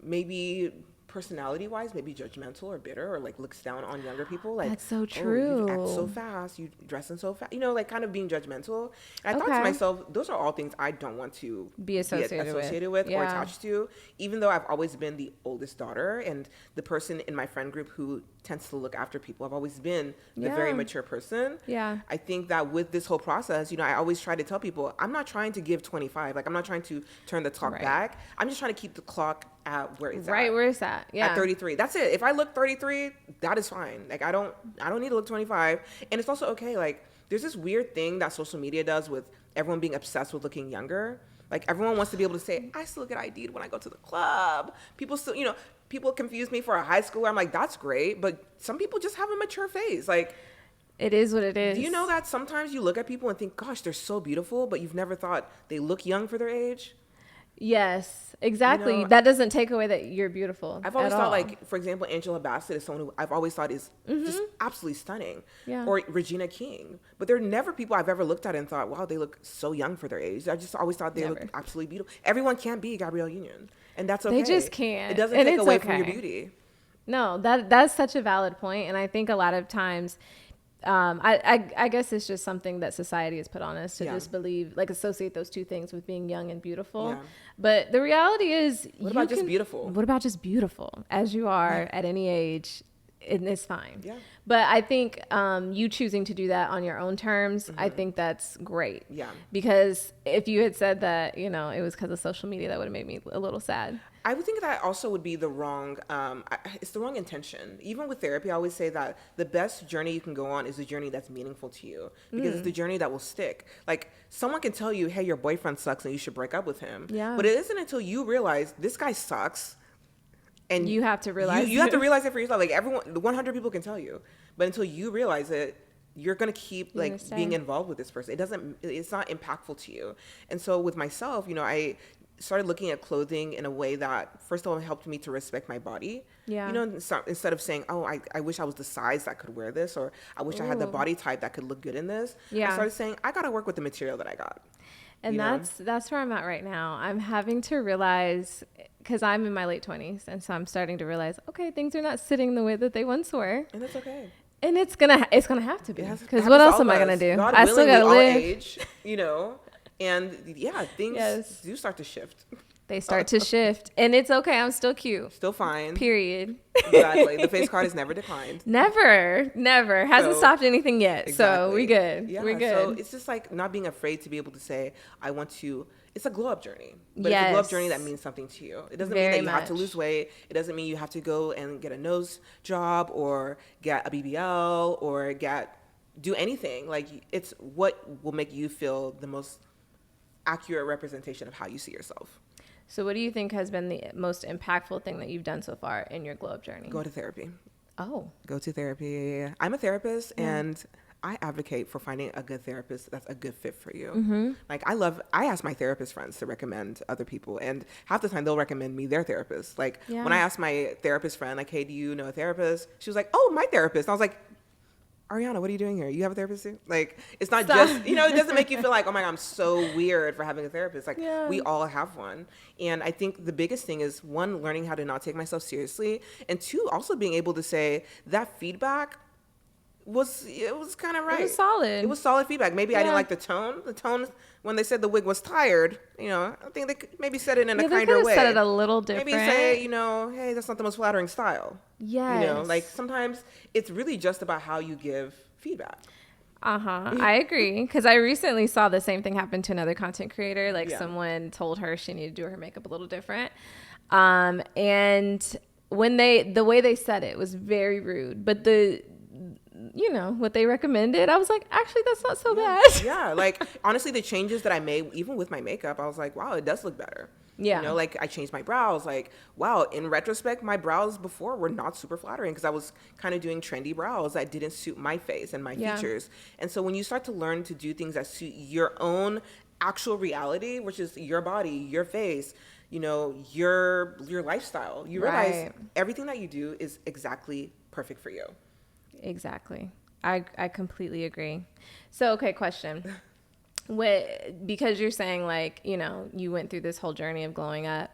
maybe personality wise, maybe judgmental or bitter or like looks down on younger people. Like, that's so true. Oh, you act so fast, you dressing so fast, you know, like kind of being judgmental. And I thought to myself, those are all things I don't want to be associated with or attached to, even though I've always been the oldest daughter and the person in my friend group who tends to look after people. I've always been the very mature person. Yeah. I think that with this whole process, you know, I always try to tell people, I'm not trying to give 25. Like, I'm not trying to turn the clock back. I'm just trying to keep the clock at where it's at. Right where it's at. Yeah. At 33. That's it. If I look 33, that is fine. Like, I don't need to look 25. And it's also okay. Like, there's this weird thing that social media does with everyone being obsessed with looking younger. Like, everyone wants to be able to say, I still get ID'd when I go to the club. People still, you know, people confuse me for a high schooler. I'm like, that's great. But some people just have a mature face. Like, it is what it is. Do you know that sometimes you look at people and think, gosh, they're so beautiful, but you've never thought they look young for their age? Yes, exactly. You know, that doesn't take away that you're beautiful. I've always thought, like, for example, Angela Bassett is someone who I've always thought is just absolutely stunning. Yeah. Or Regina King. But there are never people I've ever looked at and thought, wow, they look so young for their age. I just always thought they look absolutely beautiful. Everyone can't be Gabrielle Union. And that's okay. They just can't. It doesn't take away from your beauty. No, that's such a valid point. And I think a lot of times, I guess it's just something that society has put on us to just believe, like, associate those two things with being young and beautiful. Yeah. But the reality is, what about just beautiful? What about just beautiful as you are at any age? And it's fine. Yeah. But I think you choosing to do that on your own terms, I think that's great. Yeah. Because if you had said that, you know, it was because of social media, that would have made me a little sad. I would think that also would be the wrong, it's the wrong intention. Even with therapy, I always say that the best journey you can go on is the journey that's meaningful to you, because it's the journey that will stick. Like, someone can tell you, hey, your boyfriend sucks and you should break up with him. Yeah. But it isn't until you realize this guy sucks. And you have to realize you have to realize it for yourself. Like, everyone, 100 people can tell you, but until you realize it, you're going to keep being involved with this person. It's not impactful to you. And so with myself, you know, I started looking at clothing in a way that, first of all, helped me to respect my body. Yeah. You know, instead of saying, oh, I wish I was the size that could wear this, or I wish I had the body type that could look good in this. Yeah. I started saying, I got to work with the material that I got. And that's where I'm at right now. I'm having to realize, because I'm in my late 20s, and so I'm starting to realize, okay, things are not sitting the way that they once were. And that's okay. And it's gonna have to be, because what else am I gonna do? I still gotta live. Age, you know. And things do start to shift. They start to shift. And it's okay. I'm still cute. Still fine. Period. Exactly. The face card has never declined. Never. Hasn't stopped anything yet. Exactly. So we good. Yeah. We're good. So it's just like not being afraid to be able to say, I want to. It's a glow up journey. But it's a glow up journey that means something to you. It doesn't mean that you have to lose weight. It doesn't mean you have to go and get a nose job or get a BBL or do anything. Like, it's what will make you feel the most accurate representation of how you see yourself. So what do you think has been the most impactful thing that you've done so far in your glow up journey? Go to therapy. Oh. Go to therapy. I'm a therapist, and I advocate for finding a good therapist that's a good fit for you. Mm-hmm. Like, I ask my therapist friends to recommend other people, and half the time they'll recommend me their therapist. Like, when I asked my therapist friend, like, hey, do you know a therapist? She was like, oh, my therapist. And I was like, Ariana, what are you doing here? You have a therapist too? Like, it's not just, it doesn't make you feel like, oh my God, I'm so weird for having a therapist. Like, we all have one. And I think the biggest thing is, one, learning how to not take myself seriously. And two, also being able to say that feedback was kind of right. It was solid. It was solid feedback. Maybe I didn't like the tone. The tone when they said the wig was tired, I think they could maybe said it in a kinder way. Said it a little different. Maybe say, hey, that's not the most flattering style. Yes. Like sometimes it's really just about how you give feedback. I agree, because I recently saw the same thing happen to another content creator. Like someone told her she needed to do her makeup a little different, and when the way they said it was very rude, but what they recommended, I was like, actually, that's not so bad. Yeah, like honestly, the changes that I made, even with my makeup, I was like, wow, it does look better. Yeah. Like I changed my brows. Like, wow, in retrospect, my brows before were not super flattering because I was kind of doing trendy brows that didn't suit my face and my features. And so when you start to learn to do things that suit your own actual reality, which is your body, your face, your lifestyle, you realize everything that you do is exactly perfect for you. Exactly. I completely agree. So, okay, question. Because you're saying like, you went through this whole journey of glowing up.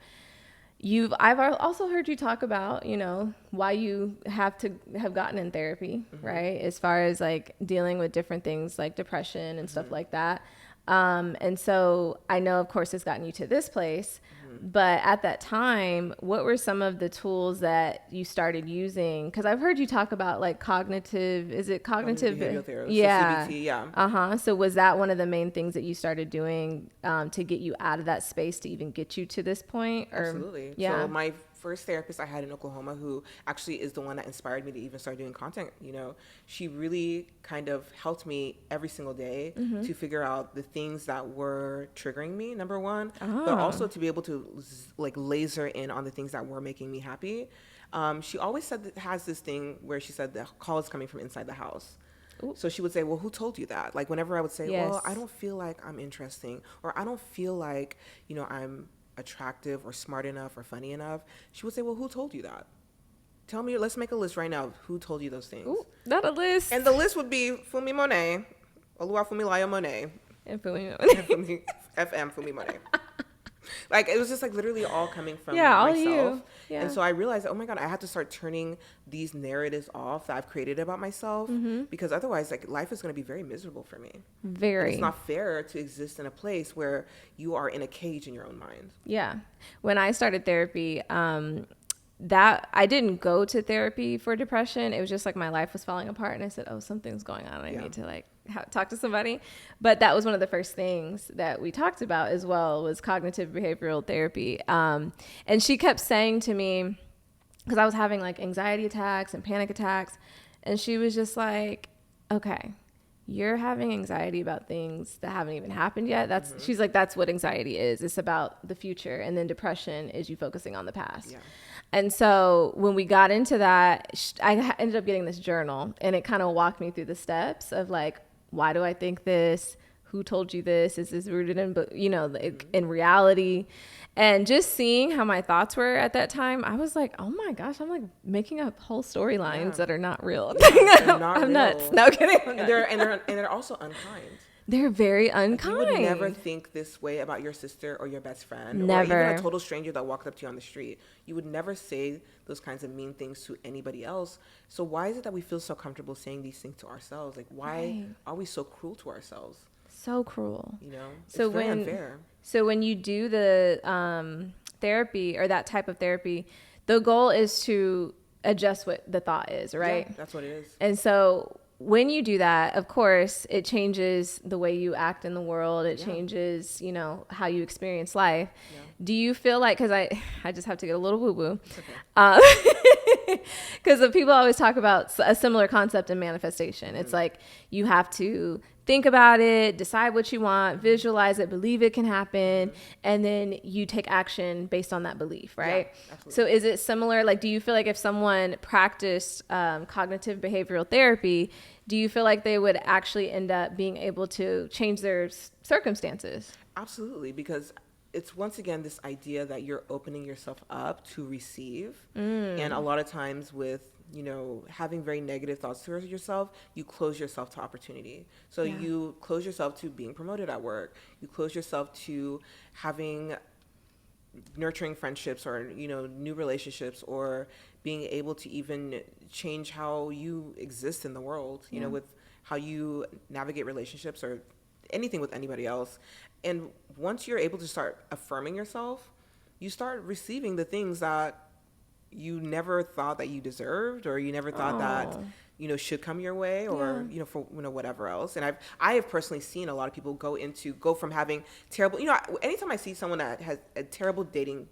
I've also heard you talk about, why you have gotten in therapy, right? As far as like dealing with different things like depression and stuff like that. And so I know, of course, it's gotten you to this place, but at that time, what were some of the tools that you started using? Because I've heard you talk about like cognitive behavioral therapy? Yeah. So CBT, So was that one of the main things that you started doing to get you out of that space to even get you to this point? Or, absolutely. Yeah. So my first therapist I had in Oklahoma, who actually is the one that inspired me to even start doing content, she really kind of helped me every single day to figure out the things that were triggering me, number one, but also to be able to like laser in on the things that were making me happy. She always has this thing where she said the call is coming from inside the house. Ooh. So she would say, well, who told you that? Like whenever I would say, well, I don't feel like I'm interesting, or I don't feel like, I'm attractive or smart enough or funny enough, she would say, well, who told you that? Tell me, let's make a list right now of who told you those things. Ooh, not a list. And the list would be Funmi Monet, Oluwafunmilayo Monet, and Funmi Monet. FM Funmi Monet. Like it was just like literally all coming from all myself. you. Yeah. And so I realized, oh my God, I had to start turning these narratives off that I've created about myself, because otherwise like life is going to be very miserable for me. Very. And it's not fair to exist in a place where you are in a cage in your own mind. Yeah. When I started therapy, that I didn't go to therapy for depression. It was just like my life was falling apart and I said, oh, something's going on. I need to like talk to somebody. But that was one of the first things that we talked about as well, was cognitive behavioral therapy. And she kept saying to me, because I was having like anxiety attacks and panic attacks, and she was just like, okay, you're having anxiety about things that haven't even happened yet. She's like, that's what anxiety is. It's about the future. And then depression is you focusing on the past. Yeah. And so when we got into that, I ended up getting this journal, and it kind of walked me through the steps of like, why do I think this? Who told you this? Is this rooted in, in reality? And just seeing how my thoughts were at that time, I was like, oh my gosh, I'm like making up whole storylines that are not real. I'm nuts. No kidding. And they're also unkind. They're very unkind. Like you would never think this way about your sister or your best friend. Never. Or even a total stranger that walked up to you on the street. You would never say those kinds of mean things to anybody else. So why is it that we feel so comfortable saying these things to ourselves? Like why are we so cruel to ourselves? So cruel. It's very unfair. So when you do the therapy or that type of therapy, the goal is to adjust what the thought is, right? Yeah, that's what it is. And so when you do that, of course, it changes the way you act in the world. It changes, how you experience life. Yeah. Do you feel like, because I just have to get a little woo-woo. Because people always talk about a similar concept in manifestation. It's like you have to think about it, decide what you want, visualize it, believe it can happen, and then you take action based on that belief, right? Yeah, so is it similar? Like, do you feel like if someone practiced cognitive behavioral therapy, do you feel like they would actually end up being able to change their circumstances? Absolutely, because it's once again this idea that you're opening yourself up to receive. And a lot of times with, you know, having very negative thoughts towards yourself, you close yourself to opportunity. So you close yourself to being promoted at work. You close yourself to having nurturing friendships or, you know, new relationships, or being able to even change how you exist in the world, you know, with how you navigate relationships or anything with anybody else. And once you're able to start affirming yourself, you start receiving the things that you never thought that you deserved, or you never thought that, you know, should come your way, or, you know, for, you know, whatever else. And I have personally seen a lot of people go from having terrible, you know, anytime I see someone that has a terrible dating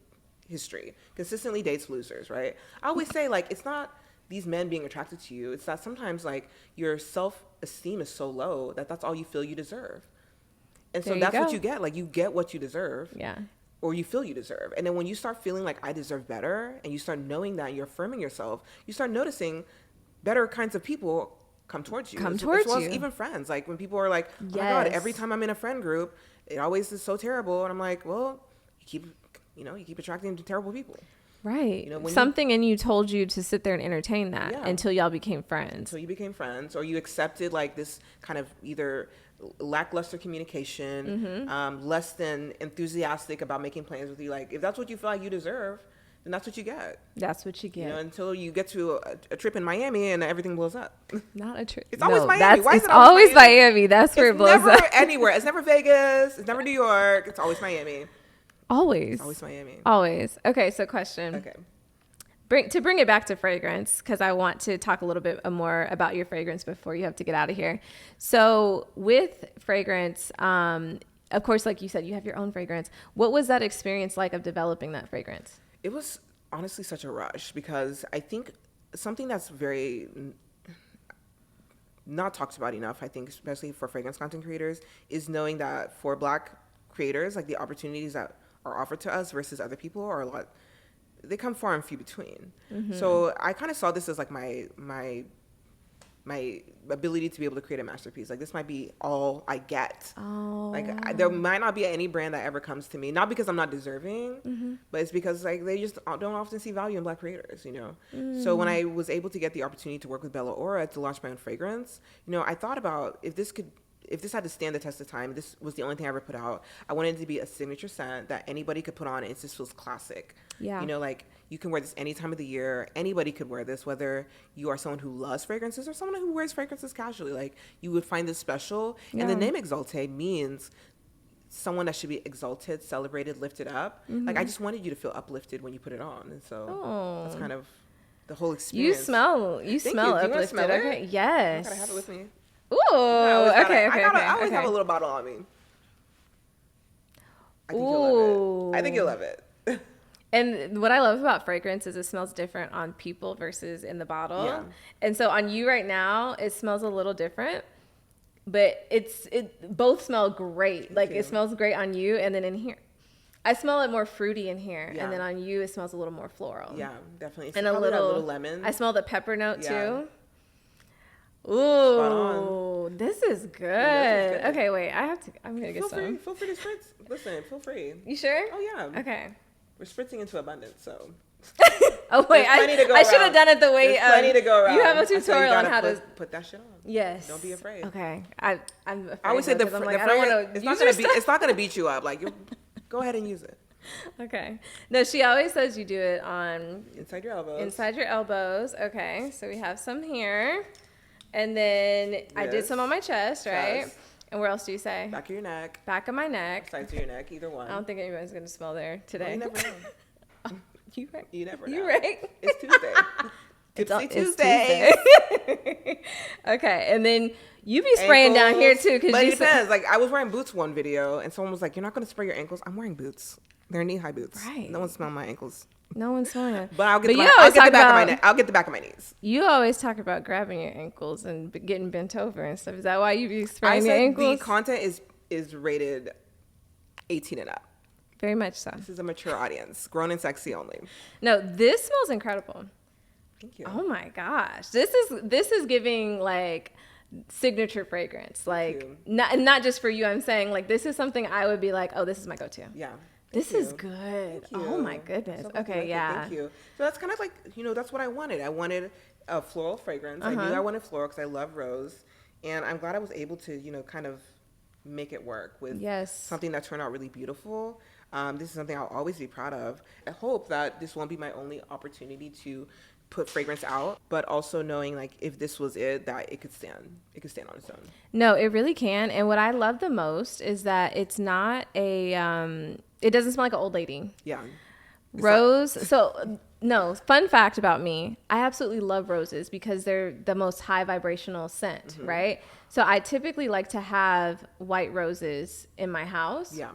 history, consistently dates losers, right? I always say, like, it's not these men being attracted to you. It's that sometimes, like, your self-esteem is so low that that's all you feel you deserve. And so that's what you get. Like, you get what you deserve. Yeah. Or you feel you deserve. And then when you start feeling like I deserve better, and you start knowing that, you're affirming yourself, you start noticing better kinds of people come towards you. As well as even friends. Like, when people are like, oh my God, every time I'm in a friend group, it always is so terrible. And I'm like, well, you keep attracting to terrible people. Right. You know, something in you told you to sit there and entertain that until y'all became friends. Until you became friends, or you accepted like this kind of either lackluster communication, less than enthusiastic about making plans with you. Like, if that's what you feel like you deserve, then that's what you get. That's what you get. You know, until you get to a trip in Miami and everything blows up. Not a trip. It's always Miami. Why is it always Miami? That's where it blows up. It's never anywhere. It's never Vegas. It's never New York. It's always Miami. Always. It's always Miami. Always. Okay, so question. Okay. To bring it back to fragrance, because I want to talk a little bit more about your fragrance before you have to get out of here. So with fragrance, of course, like you said, you have your own fragrance. What was that experience like of developing that fragrance? It was honestly such a rush, because I think something that's very not talked about enough, I think, especially for fragrance content creators, is knowing that for Black creators, like, the opportunities that are offered to us versus other people are a lot, they come far and few between. So I kind of saw this as like my ability to be able to create a masterpiece. Like, this might be all I get. Like, there might not be any brand that ever comes to me, not because I'm not deserving, but it's because, like, they just don't often see value in Black creators, you know? So when I was able to get the opportunity to work with Bella Aura to launch my own fragrance, you know, I thought about if this had to stand the test of time, this was the only thing I ever put out, I wanted it to be a signature scent that anybody could put on and it just feels classic. Yeah. You know, like, you can wear this any time of the year. Anybody could wear this, whether you are someone who loves fragrances or someone who wears fragrances casually. Like, you would find this special. Yeah. And the name Exalte means someone that should be exalted, celebrated, lifted up. Like, I just wanted you to feel uplifted when you put it on. And so that's kind of the whole experience. You smell uplifted. Smell okay. Yes. I gotta have it with me. Ooh, okay. I always have a little bottle on me. I think you'll love it. And what I love about fragrance is it smells different on people versus in the bottle. Yeah. And so on you right now, it smells a little different, but it both smell great. Thank like you. It smells great on you, and then in here, I smell it more fruity in here, and then on you, it smells a little more floral. Yeah, definitely. It's and a little lemon. I smell the pepper note too. Ooh, this is good. Okay, wait. I'm gonna get some. Feel free to spritz. Listen, feel free. You sure? Oh yeah. Okay. We're spritzing into abundance, so. Oh wait, I should have done it the way. There's plenty to go around. You have a tutorial on how to put that shit on. Yes. Don't be afraid. Okay. I'm afraid. I always say it's not gonna beat you up. Like, go ahead and use it. Okay. No, she always says you do it on inside your elbows. Inside your elbows. Okay. So we have some here. And then I did some on my chest, right? Chest. And where else do you say? Back of your neck. Back of my neck. Sides of your neck, either one. I don't think anybody's going to smell there today. Well, you never know. You right. You never know. You right. It's Tuesday. Tipsy Tuesday. Okay. And then you be spraying down here too. But it depends. Like, I was wearing boots one video and someone was like, you're not going to spray your ankles. I'm wearing boots. They're knee-high boots. Right. No one smelled my ankles. No one's smelling it. But I'll get the back of my neck. I'll get the back of my knees. You always talk about grabbing your ankles and getting bent over and stuff. Is that why you be spraying your ankles? The content is rated 18 and up. Very much so. This is a mature audience. Grown and sexy only. No, this smells incredible. Thank you. Oh my gosh. This is giving like signature fragrance. Like not just for you. I'm saying like this is something I would be like, oh, this is my go-to. Yeah. This is good. Oh my goodness. Okay, yeah. Thank you. So that's kind of like, that's what I wanted. I wanted a floral fragrance. I knew I wanted floral because I love rose. And I'm glad I was able to, kind of make it work with something that turned out really beautiful. This is something I'll always be proud of. I hope that this won't be my only opportunity to put fragrance out, but also knowing like if this was it, that it could stand on its own. No, it really can. And what I love the most is that it's not it doesn't smell like an old lady. Yeah. No, fun fact about me, I absolutely love roses because they're the most high vibrational scent, right? So I typically like to have white roses in my house. Yeah.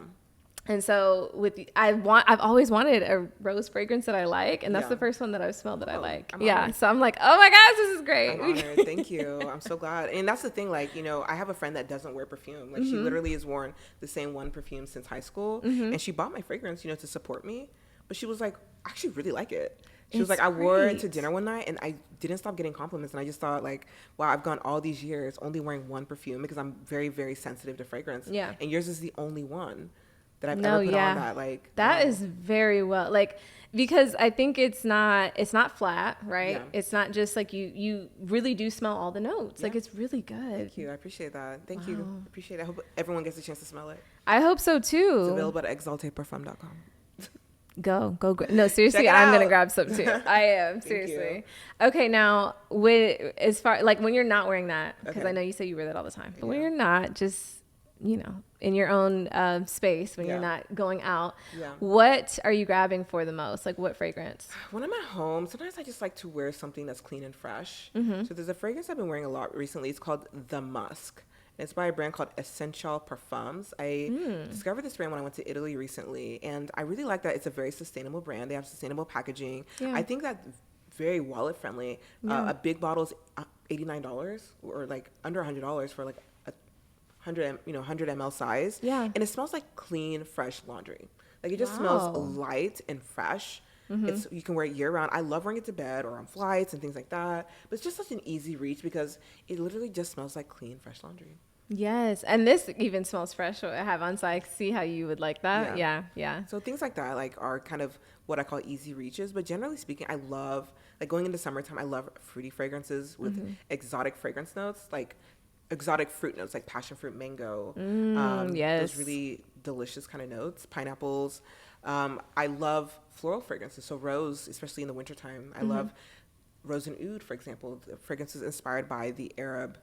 And so I've always wanted a rose fragrance that I like, and that's the first one that I've smelled that I like. So I'm like, oh my gosh, this is great. I'm honored. Thank you. I'm so glad. And that's the thing, like, I have a friend that doesn't wear perfume. Like, she literally has worn the same one perfume since high school, and she bought my fragrance, to support me. But she was like, I actually really like it. She was like, I wore it to dinner one night, and I didn't stop getting compliments. And I just thought, like, wow, I've gone all these years only wearing one perfume because I'm very, very sensitive to fragrance. Yeah. And yours is the only one that I've ever put on that. Like, that is very well, like, because I think it's not flat, right? Yeah. It's not just like you really do smell all the notes. Like, it's really good. Thank you. I appreciate that. Thank you. I appreciate it. I hope everyone gets a chance to smell it. I hope so too. It's available at exalteparfum.com. Go. No, seriously, I'm going to grab some too. I am, seriously. Okay, now, as far, like, when you're not wearing that, because I know you say you wear that all the time, but when you're not, just, in your own space, when you're not going out, what are you grabbing for the most? Like, what fragrance? When I'm at home, sometimes I just like to wear something that's clean and fresh. So there's a fragrance I've been wearing a lot recently. It's called The Musk. It's by a brand called Essential Parfums. I discovered this brand when I went to Italy recently, and I really like that it's a very sustainable brand. They have sustainable packaging. Yeah. I think that's very wallet friendly. A big bottle is $89 or like under $100 for like a 100 ml size. Yeah. And it smells like clean, fresh laundry. Like, it just smells light and fresh. You can wear it year round. I love wearing it to bed or on flights and things like that. But it's just such an easy reach because it literally just smells like clean, fresh laundry. Yes. And this even smells fresh. I have on, so I see how you would like that. Yeah. So things like that are kind of what I call easy reaches. But generally speaking, I love, like, going into summertime, I love fruity fragrances with exotic fragrance notes, like exotic fruit notes, like passion fruit, mango. Those really delicious kind of notes, pineapples. I love floral fragrances. So rose, especially in the wintertime. I love rose and oud, for example. The fragrance is inspired by the Arab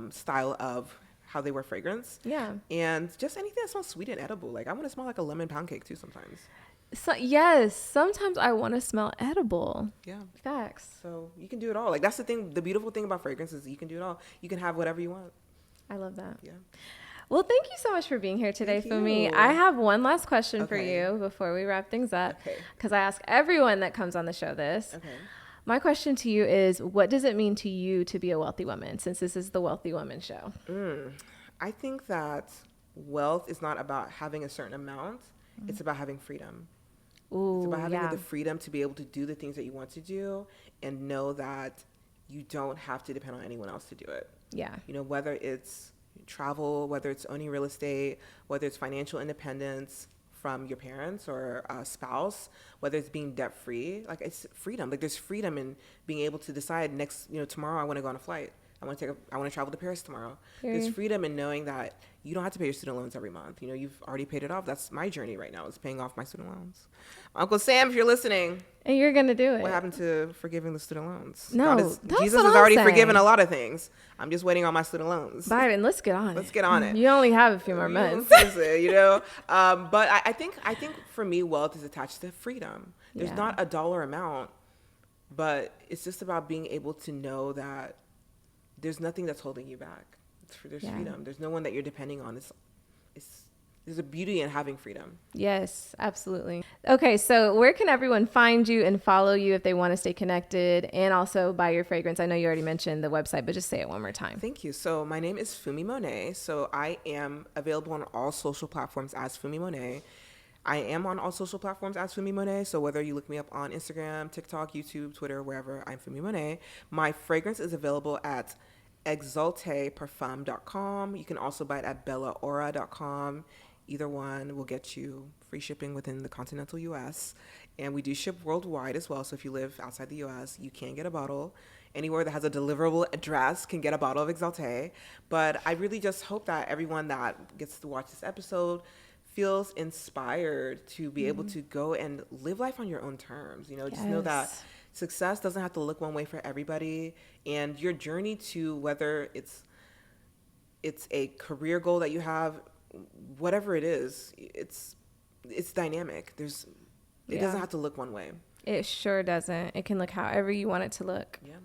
style of how they wear fragrance. Yeah. And just anything that smells sweet and edible. Like, I want to smell like a lemon pound cake too sometimes. So, yes, sometimes I want to smell edible. Yeah. Facts. So you can do it all. Like, that's the thing. The beautiful thing about fragrances is you can do it all. You can have whatever you want. I love that. Yeah. Well, thank you so much for being here today, Funmi. I have one last question for you before we wrap things up, because I ask everyone that comes on the show this. Okay. My question to you is, what does it mean to you to be a wealthy woman, since this is the Wealthy Woman Show? I think that wealth is not about having a certain amount. It's about having freedom. It's about having the freedom to be able to do the things that you want to do and know that you don't have to depend on anyone else to do it. Yeah. Whether it's travel, whether it's owning real estate, whether it's financial independence from your parents or a spouse, whether it's being debt free, like, it's freedom. Like, there's freedom in being able to decide tomorrow I want to go on a flight. I want to travel to Paris tomorrow. There's freedom in knowing that you don't have to pay your student loans every month. You've already paid it off. That's my journey right now, is paying off my student loans. Uncle Sam, if you're listening. And you're going to do it. What happened to forgiving the student loans? No, Jesus has already forgiven a lot of things. I'm just waiting on my student loans. Byron, let's get on it. Let's get on it. You only have a few more months. But I think for me, wealth is attached to freedom. There's not a dollar amount, but it's just about being able to know that there's nothing that's holding you back. There's freedom. There's no one that you're depending on. There's a beauty in having freedom. Yes, absolutely. Okay, so where can everyone find you and follow you if they want to stay connected and also buy your fragrance? I know you already mentioned the website, but just say it one more time. Thank you. So my name is Funmi Monet. So I am available on all social platforms as Funmi Monet. I am on all social platforms as Funmi Monet. So whether you look me up on Instagram, TikTok, YouTube, Twitter, wherever, I'm Funmi Monet. My fragrance is available at exalteparfum.com. You can also buy it at bellaora.com. Either one will get you free shipping within the continental U.S. And we do ship worldwide as well. So if you live outside the U.S., you can get a bottle. Anywhere that has a deliverable address can get a bottle of Exalté. But I really just hope that everyone that gets to watch this episode feels inspired to be able to go and live life on your own terms. You know, just know that success doesn't have to look one way for everybody. And your journey to whether it's a career goal that you have, whatever it is, it's dynamic. It doesn't have to look one way. It sure doesn't. It can look however you want it to look. Yeah.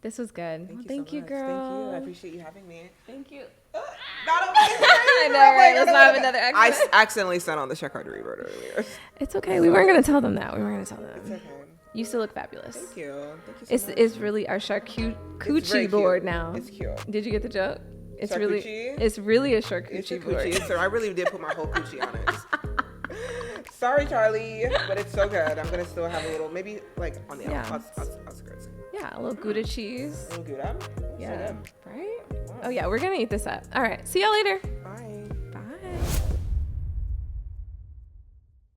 This was good. Thank you, so girl. Thank you. I appreciate you having me. Thank you. I know, right? Let's not have another accident. I accidentally sent on the charcuterie board earlier. It's okay. We weren't going to tell them that. It's okay. You still look fabulous. Thank you. Thank you so much. It's really our charcuterie board now. It's cute. Did you get the joke? It's charcuterie? really a charcuterie board. So I really did put my whole coochie on it. Sorry, Charlie, but it's so good. I'm gonna still have a little, maybe like on the outskirts. Yeah, a little Gouda cheese. A little Gouda. Yeah. So right? Wow. Oh yeah, we're gonna eat this up. All right. See y'all later.